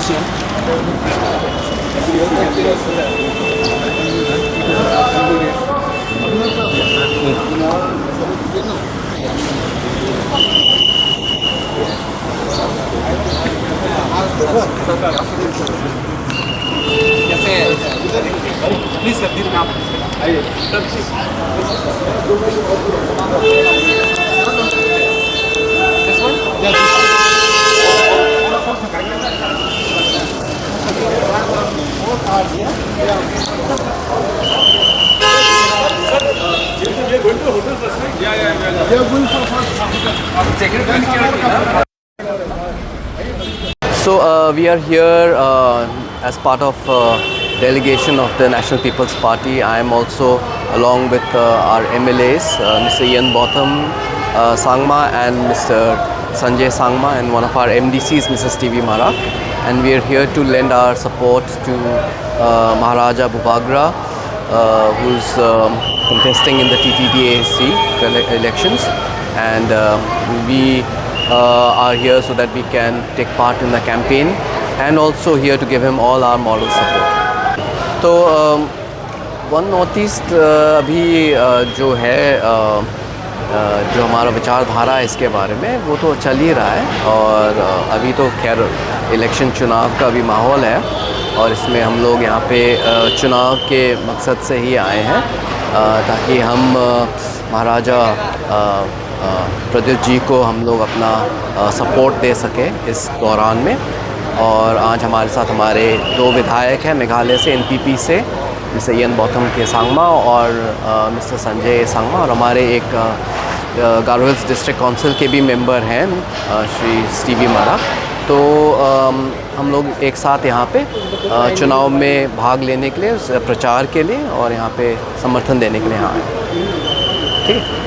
Please sir धीरे आप आइए So we are here as part of delegation of the National People's Party. I am also along with our MLAs, Mr. Ian Botham Sangma and Mr. Sanjay Sangma, and one of our MDCs, Mrs. Stevie Mara. And we are here to lend our support to Maharaja Bhubagra, who's contesting in the TTDAC elections. And we are here so that we can take part in the campaign, and also here to give him all our moral support. तो one north east अभी जो है जो हमारा विचारधारा है इसके बारे में वो तो चल ही रहा है, और अभी तो खैर इलेक्शन चुनाव का भी माहौल है, और इसमें हम लोग यहाँ पे चुनाव के मकसद से ही आए हैं ताकि हम महाराजा प्रद्युत जी को हम लोग अपना सपोर्ट दे सके इस दौरान में। और आज हमारे साथ हमारे दो विधायक हैं मेघालय से, एनपीपी से, मिस्टर इयन बॉथम के सांगमा और मिस्टर संजय सांगमा, और हमारे एक गारो हिल्स डिस्ट्रिक्ट काउंसिल के भी मेंबर हैं श्री स्टीवी मारा। तो हम लोग एक साथ यहाँ पे चुनाव में भाग लेने के लिए, प्रचार के लिए और यहाँ पे समर्थन देने के लिए यहाँ आए। ठीक है।